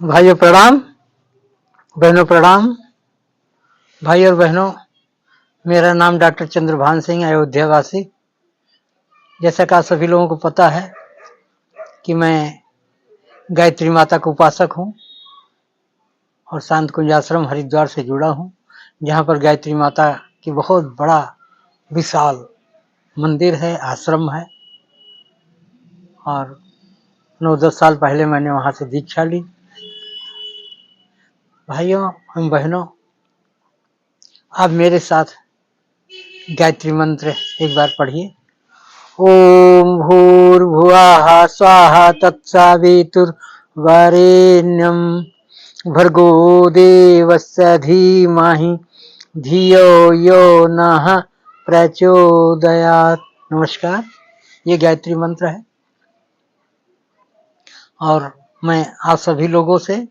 भाइयों प्रणाम, बहनों प्रणाम। भाई और बहनों, मेरा नाम डॉक्टर चंद्रभान सिंह, अयोध्या वासी। जैसा कि आप सभी लोगों को पता है कि मैं गायत्री माता का उपासक हूँ और शांत कुंज आश्रम हरिद्वार से जुड़ा हूँ, जहाँ पर गायत्री माता की बहुत बड़ा विशाल मंदिर है, आश्रम है। और 9-10 साल पहले मैंने वहाँ से दीक्षा ली। भाइयों एवं बहनों, आप मेरे साथ गायत्री मंत्र एक बार पढ़िए। ओम भूर्भुवः स्वाहा तत्सवितुर्वरेण्यं भर्गो देवस्य धीमहि धियो यो नः प्रचोदयात्। नमस्कार, ये गायत्री मंत्र है और मैं आप सभी लोगों से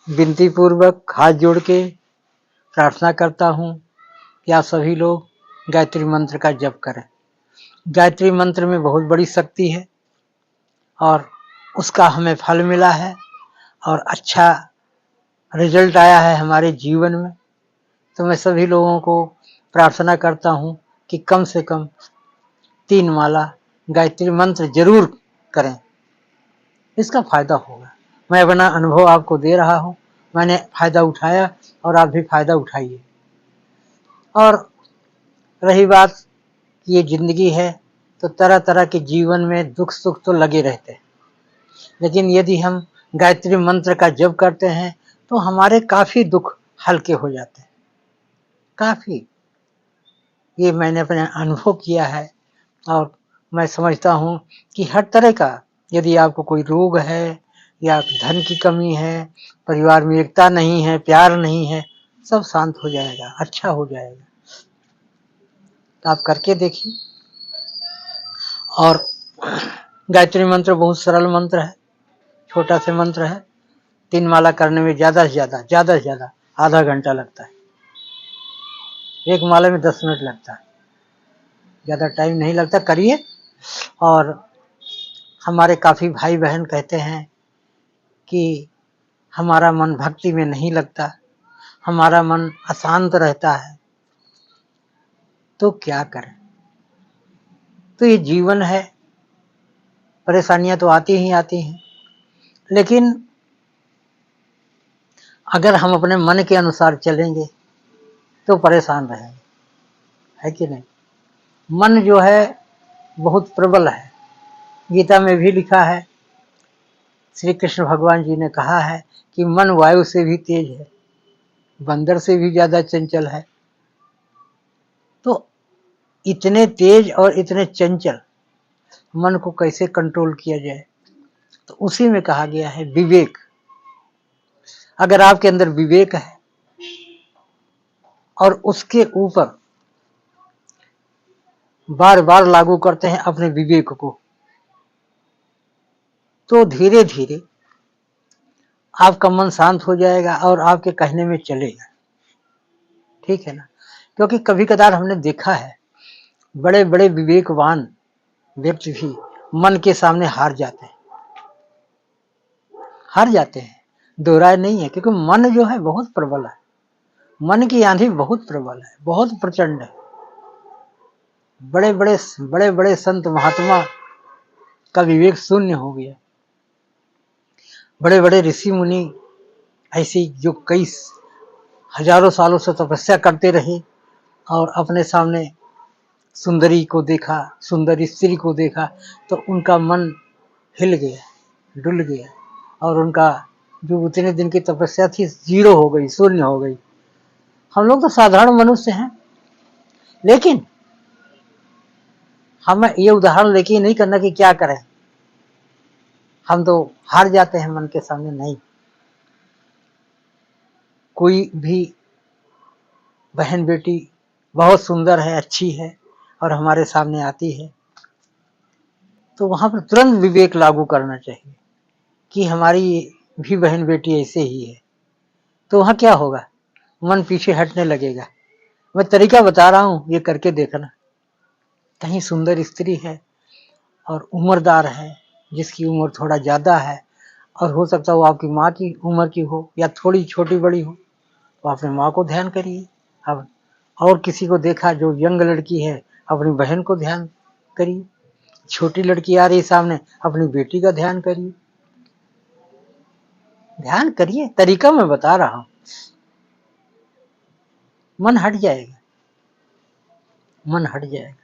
विनती पूर्वक हाथ जोड़ के प्रार्थना करता हूँ कि आप सभी लोग गायत्री मंत्र का जप करें। गायत्री मंत्र में बहुत बड़ी शक्ति है और उसका हमें फल मिला है और अच्छा रिजल्ट आया है हमारे जीवन में। तो मैं सभी लोगों को प्रार्थना करता हूँ कि कम से कम 3 माला गायत्री मंत्र जरूर करें, इसका फायदा होगा। मैं अपना अनुभव आपको दे रहा हूँ, मैंने फायदा उठाया और आप भी फायदा उठाइए। और रही बात कि ये जिंदगी है तो तरह तरह के जीवन में दुख सुख तो लगे रहते हैं, लेकिन यदि हम गायत्री मंत्र का जप करते हैं तो हमारे काफी दुख हल्के हो जाते हैं, काफी। ये मैंने अपने अनुभव किया है और मैं समझता हूँ कि हर तरह का, यदि आपको कोई रोग है या धन की कमी है, परिवार में एकता नहीं है, प्यार नहीं है, सब शांत हो जाएगा, अच्छा हो जाएगा। तो आप करके देखिए। और गायत्री मंत्र बहुत सरल मंत्र है, छोटा सा मंत्र है। 3 माला करने में ज्यादा से ज्यादा आधा घंटा लगता है, एक माला में 10 मिनट लगता है, ज्यादा टाइम नहीं लगता। करिए। और हमारे काफी भाई बहन कहते हैं कि हमारा मन भक्ति में नहीं लगता, हमारा मन अशांत रहता है, तो क्या करें। तो ये जीवन है, परेशानियां तो आती ही आती हैं, लेकिन अगर हम अपने मन के अनुसार चलेंगे तो परेशान रहेंगे, है कि नहीं। मन जो है बहुत प्रबल है। गीता में भी लिखा है, श्री कृष्ण भगवान जी ने कहा है कि मन वायु से भी तेज है, बंदर से भी ज्यादा चंचल है। तो इतने तेज और इतने चंचल मन को कैसे कंट्रोल किया जाए, तो उसी में कहा गया है विवेक। अगर आपके अंदर विवेक है और उसके ऊपर बार बार लागू करते हैं अपने विवेक को, तो धीरे धीरे आपका मन शांत हो जाएगा और आपके कहने में चलेगा, ठीक है ना। क्योंकि कभी कदार हमने देखा है बड़े बड़े विवेकवान व्यक्ति भी मन के सामने हार जाते हैं, दो राय नहीं है। क्योंकि मन जो है बहुत प्रबल है, मन की आंधी बहुत प्रबल है, बहुत प्रचंड है। बड़े बड़े संत महात्मा का विवेक शून्य हो गया। बड़े बड़े ऋषि मुनि ऐसी जो कई हजारों सालों से तपस्या करते रहे और अपने सामने सुंदरी को देखा, सुंदर स्त्री को देखा, तो उनका मन हिल गया, डुल गया और उनका जो उतने दिन की तपस्या थी जीरो हो गई, शून्य हो गई। हम लोग तो साधारण मनुष्य हैं, लेकिन हमें ये उदाहरण लेके नहीं करना कि क्या करें, हम तो हार जाते हैं मन के सामने। नहीं, कोई भी बहन बेटी बहुत सुंदर है, अच्छी है और हमारे सामने आती है, तो वहां पर तुरंत विवेक लागू करना चाहिए कि हमारी भी बहन बेटी ऐसे ही है। तो वहां क्या होगा, मन पीछे हटने लगेगा। मैं तरीका बता रहा हूं, ये करके देखना। कहीं सुंदर स्त्री है और उम्रदार है, जिसकी उम्र थोड़ा ज्यादा है और हो सकता है वो आपकी माँ की उम्र की हो या थोड़ी छोटी बड़ी हो, तो अपनी माँ को ध्यान करिए। अब और किसी को देखा जो यंग लड़की है, अपनी बहन को ध्यान करिए। छोटी लड़की आ रही सामने, अपनी बेटी का ध्यान करिए। ध्यान करिए, तरीका मैं बता रहा हूं, मन हट जाएगा, मन हट जाएगा।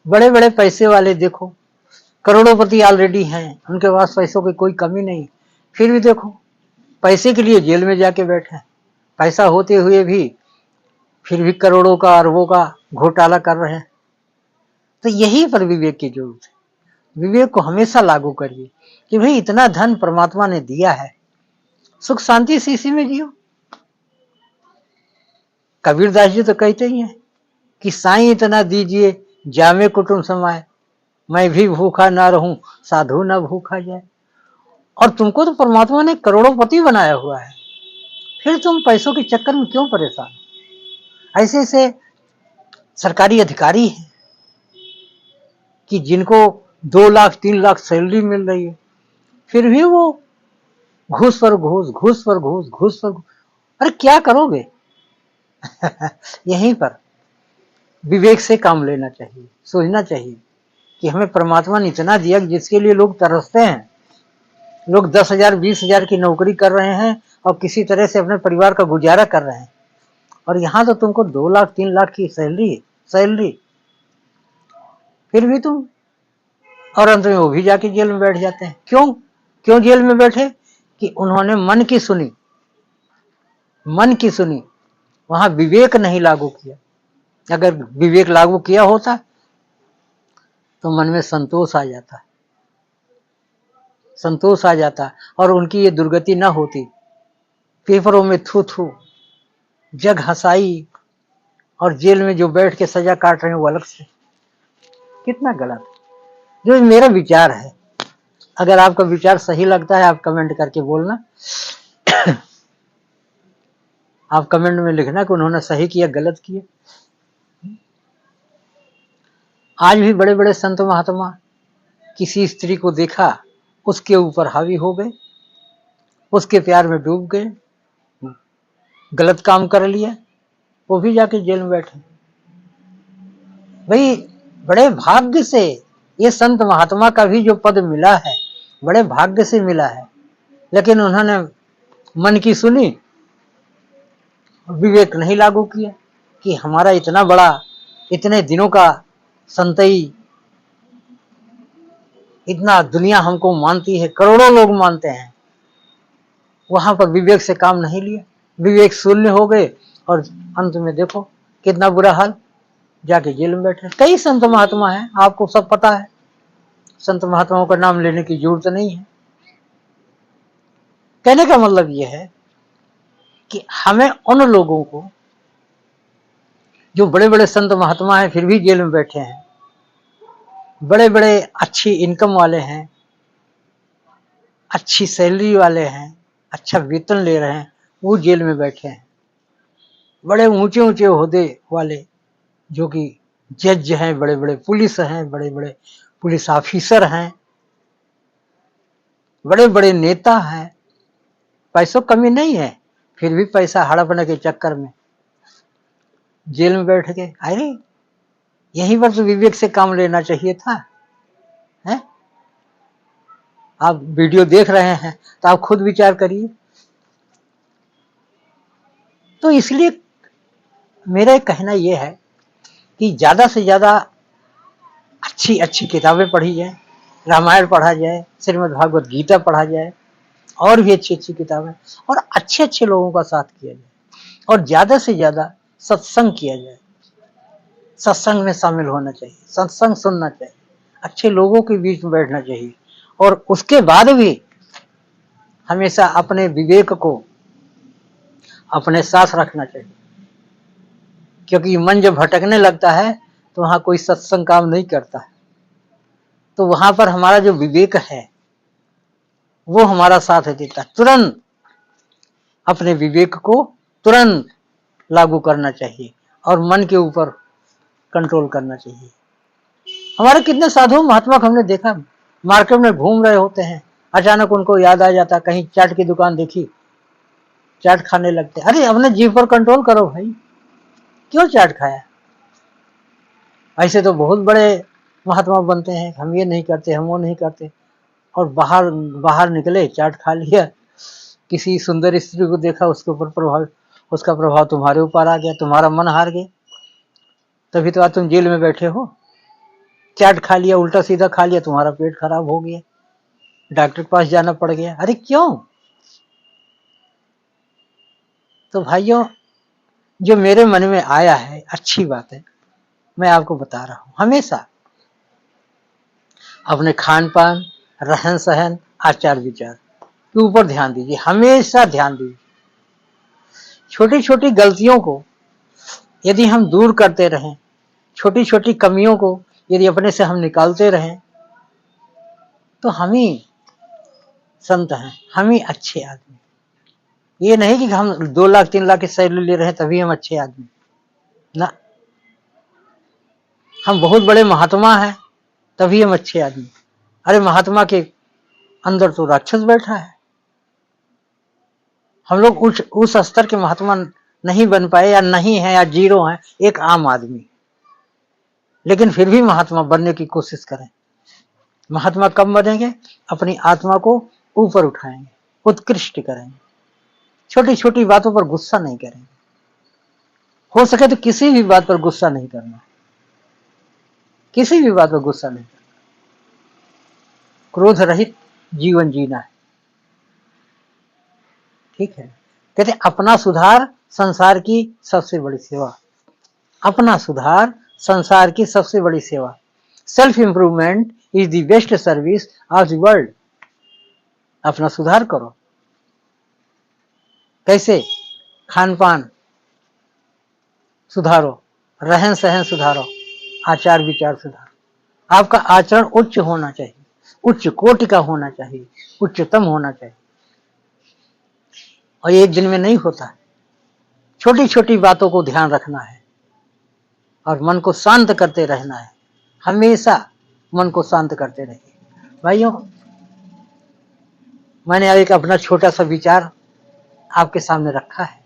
बड़े बड़े पैसे वाले देखो, करोड़ोंपति ऑलरेडी हैं, उनके पास पैसों की कोई कमी नहीं, फिर भी देखो पैसे के लिए जेल में जाके बैठे, पैसा होते हुए भी फिर भी करोड़ों का अरबों का घोटाला कर रहे हैं। तो यही पर विवेक की जरूरत है। विवेक को हमेशा लागू करिए कि भाई इतना धन परमात्मा ने दिया है, सुख शांति से इसी में जियो। कबीरदास जी तो कहते ही हैं कि साईं इतना दीजिए जामे कुटुंब समाए, मैं भी भूखा ना रहूं साधु ना भूखा जाए। और तुमको तो परमात्मा ने करोड़ोंपति बनाया हुआ है, फिर तुम पैसों के चक्कर में क्यों परेशान? ऐसे ऐसे सरकारी अधिकारी हैं कि जिनको 2 लाख 3 लाख सैलरी मिल रही है, फिर भी वो घूस पर घूस, घूस पर घूस, घूस पर घूस। अरे क्या करोगे? यहीं पर विवेक से काम लेना चाहिए, सोचना चाहिए कि हमें परमात्मा ने इतना दिया कि जिसके लिए लोग तरसते हैं। लोग 10,000 20,000 की नौकरी कर रहे हैं और किसी तरह से अपने परिवार का गुजारा कर रहे हैं, और यहाँ तो तुमको 2 लाख 3 लाख की सैलरी, फिर भी तुम, और अंत में वो भी जाके जेल में बैठ जाते हैं। क्यों जेल में बैठे? कि उन्होंने मन की सुनी, वहां विवेक नहीं लागू किया। अगर विवेक लागू किया होता तो मन में संतोष आ जाता और उनकी ये दुर्गति ना होती। पेपरों में थू जग हंसाई, और जेल में जो बैठ के सजा काट रहे हैं वो अलग से। कितना गलत, जो मेरा विचार है। अगर आपका विचार सही लगता है आप कमेंट करके बोलना। आप कमेंट में लिखना कि उन्होंने सही किया गलत किया। आज भी बड़े बड़े संत महात्मा किसी स्त्री को देखा, उसके ऊपर हावी हो गए, उसके प्यार में डूब गए, गलत काम कर लिया, वो भी जाके जेल में बैठे। भाई बड़े भाग्य से ये संत महात्मा का भी जो पद मिला है, बड़े भाग्य से मिला है, लेकिन उन्होंने मन की सुनी, विवेक नहीं लागू किया कि हमारा इतना बड़ा, इतने दिनों का संतई, इतना दुनिया हमको मानती है, करोड़ों लोग मानते हैं, वहां पर विवेक से काम नहीं लिया, विवेक शून्य हो गए, और अंत में देखो कितना बुरा हाल, जाके जेल में बैठे। कई संत महात्मा हैं, आपको सब पता है, संत महात्माओं का नाम लेने की जरूरत नहीं है। कहने का मतलब यह है कि हमें उन लोगों को, जो बड़े बड़े संत महात्मा हैं फिर भी जेल में बैठे हैं, बड़े बड़े अच्छी इनकम वाले हैं, अच्छी सैलरी वाले हैं, अच्छा वेतन ले रहे हैं, वो जेल में बैठे हैं। बड़े ऊंचे ऊंचे ओहदे वाले, जो कि जज हैं, बड़े बड़े पुलिस हैं, बड़े बड़े पुलिस ऑफिसर हैं, बड़े बड़े नेता हैं, पैसों कमी नहीं है, फिर भी पैसा हड़पने के चक्कर में जेल में बैठ गए। अरे यहीं पर तो विवेक से काम लेना चाहिए था, है? आप वीडियो देख रहे हैं तो आप खुद विचार करिए। तो इसलिए मेरा कहना यह है कि ज्यादा से ज्यादा अच्छी अच्छी किताबें पढ़ी जाए, रामायण पढ़ा जाए, श्रीमद् भागवत गीता पढ़ा जाए, और भी अच्छी अच्छी किताबें, और अच्छे अच्छे लोगों का साथ किया जाए, और ज्यादा से ज्यादा सत्संग किया जाए। सत्संग में शामिल होना चाहिए, सत्संग सुनना चाहिए, अच्छे लोगों के बीच में बैठना चाहिए, और उसके बाद भी हमेशा अपने विवेक को अपने साथ रखना चाहिए। क्योंकि मन जब भटकने लगता है तो वहां कोई सत्संग काम नहीं करता है। तो वहां पर हमारा जो विवेक है वो हमारा साथ देता है। तुरंत अपने विवेक को तुरंत लागू करना चाहिए और मन के ऊपर कंट्रोल करना चाहिए। हमारे कितने साधु महात्मा को हमने देखा, मार्केट में घूम रहे होते हैं, अचानक उनको याद आ जाता, कहीं चाट की दुकान देखी, चाट खाने लगते। अरे अपने जीभ पर कंट्रोल करो भाई, क्यों चाट खाया? ऐसे तो बहुत बड़े महात्मा बनते हैं, हम ये नहीं करते, हम वो नहीं करते, और बाहर बाहर निकले, चाट खा लिया, किसी सुंदर स्त्री को देखा, उसके ऊपर प्रभाव, उसका प्रभाव तुम्हारे ऊपर आ गया, तुम्हारा मन हार गया, तभी तो आज तुम जेल में बैठे हो। चाट खा लिया, उल्टा सीधा खा लिया, तुम्हारा पेट खराब हो गया, डॉक्टर के पास जाना पड़ गया। अरे क्यों? तो भाइयों, जो मेरे मन में आया है, अच्छी बात है, मैं आपको बता रहा हूं। हमेशा अपने खान पान, रहन सहन, आचार विचार के ऊपर ध्यान दीजिए, हमेशा ध्यान दीजिए। छोटी छोटी गलतियों को यदि हम दूर करते रहें, छोटी छोटी कमियों को यदि अपने से हम निकालते रहें, तो हम ही संत हैं, हम ही अच्छे आदमी। ये नहीं कि हम 2 लाख 3 लाख की सैलरी ले रहे हैं तभी हम अच्छे आदमी ना, हम बहुत बड़े महात्मा हैं तभी हम अच्छे आदमी। अरे महात्मा के अंदर तो राक्षस बैठा है। हम लोग उस स्तर के महात्मा नहीं बन पाए, या नहीं है, या जीरो हैं, एक आम आदमी, लेकिन फिर भी महात्मा बनने की कोशिश करें। महात्मा कब बनेंगे? अपनी आत्मा को ऊपर उठाएंगे, उत्कृष्ट करेंगे, छोटी छोटी बातों पर गुस्सा नहीं करेंगे। हो सके तो किसी भी बात पर गुस्सा नहीं करना, किसी भी बात पर गुस्सा नहीं करना। क्रोध रहित जीवन जीना है, ठीक है। कहते अपना सुधार संसार की सबसे बड़ी सेवा, अपना सुधार संसार की सबसे बड़ी सेवा। Self improvement is the best service of the world. अपना सुधार करो। कैसे? खान पान सुधारो, रहन सहन सुधारो, आचार विचार सुधारो। आपका आचरण उच्च होना चाहिए, उच्च कोटि का होना चाहिए, उच्चतम होना चाहिए, और एक दिन में नहीं होता। छोटी छोटी बातों को ध्यान रखना है और मन को शांत करते रहना है, हमेशा मन को शांत करते रहिए। भाइयों, मैंने एक अपना छोटा सा विचार आपके सामने रखा है।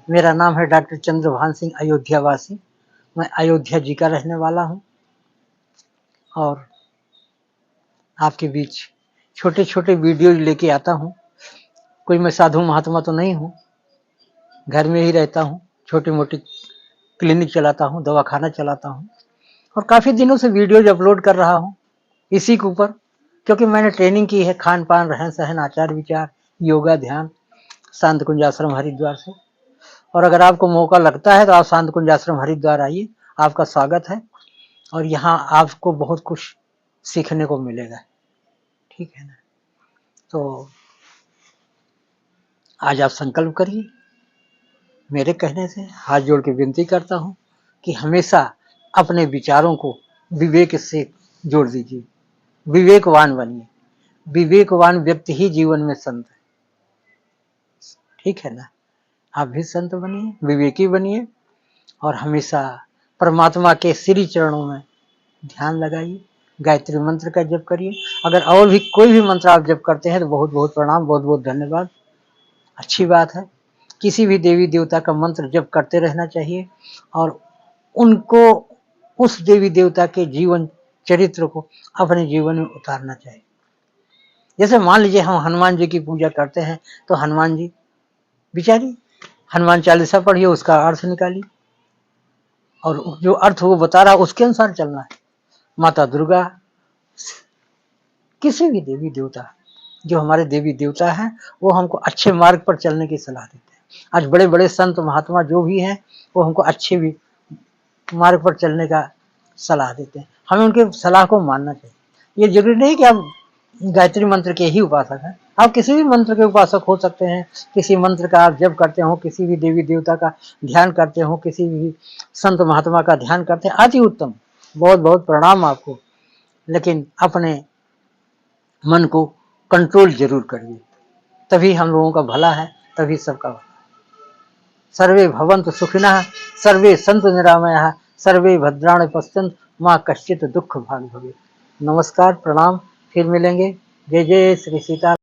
मेरा नाम है डॉक्टर चंद्रभान सिंह, अयोध्या वासी। मैं अयोध्या जी का रहने वाला हूं, और आपके बीच छोटे छोटे वीडियो लेके आता हूं। कोई मैं साधु महात्मा तो नहीं हूं, घर में ही रहता हूं, छोटी मोटी क्लिनिक चलाता हूं, दवाखाना चलाता हूं, और काफी दिनों से वीडियोज अपलोड कर रहा हूं इसी के ऊपर, क्योंकि मैंने ट्रेनिंग की है खान पान, रहन सहन, आचार विचार, योगा, ध्यान, शांत कुंज आश्रम हरिद्वार से। और अगर आपको मौका लगता है तो आप शांत कुंज आश्रम हरिद्वार आइए, आपका स्वागत है, और यहाँ आपको बहुत कुछ सीखने को मिलेगा, ठीक है ना। तो आज आप संकल्प करिए, मेरे कहने से हाथ जोड़ के विनती करता हूं कि हमेशा अपने विचारों को विवेक से जोड़ दीजिए, विवेकवान बनिए। विवेकवान व्यक्ति ही जीवन में संत है, ठीक है ना। आप भी संत बनिए, विवेकी बनिए, और हमेशा परमात्मा के श्री चरणों में ध्यान लगाइए, गायत्री मंत्र का जप करिए। अगर और भी कोई भी मंत्र आप जप करते हैं तो बहुत बहुत प्रणाम, बहुत बहुत धन्यवाद, अच्छी बात है। किसी भी देवी देवता का मंत्र जप करते रहना चाहिए, और उनको, उस देवी देवता के जीवन चरित्र को अपने जीवन में उतारना चाहिए। जैसे मान लीजिए हम हनुमान जी की पूजा करते हैं, तो हनुमान जी बिचारी, हनुमान चालीसा पढ़िए, उसका अर्थ निकालिए, और जो अर्थ वो बता रहा है उसके अनुसार चलना है। माता दुर्गा, किसी भी देवी देवता, जो हमारे देवी देवता हैं, वो हमको अच्छे मार्ग पर चलने की सलाह देते हैं। आज बड़े बड़े संत महात्मा जो भी हैं, वो हमको अच्छे भी मार्ग पर चलने का सलाह देते हैं, हमें उनके सलाह को मानना चाहिए। ये जरूरी नहीं कि आप गायत्री मंत्र के ही उपासक हैं, आप किसी भी मंत्र के उपासक हो सकते हैं। किसी मंत्र का आप जप करते हो, किसी भी देवी देवता का ध्यान करते हो, किसी भी संत महात्मा का ध्यान करते हैं, अति उत्तम, बहुत बहुत प्रणाम आपको। लेकिन अपने मन को कंट्रोल जरूर करिए, तभी हम लोगों का भला है, तभी सबका भला। सर्वे भवन्तु सुखिनः, सर्वे सन्तु निरामयाः, सर्वे भद्राणि पश्यन्तु मां कश्चित् दुःख भाग् भवेत्। नमस्कार, प्रणाम, फिर मिलेंगे। जय जय श्री सीता।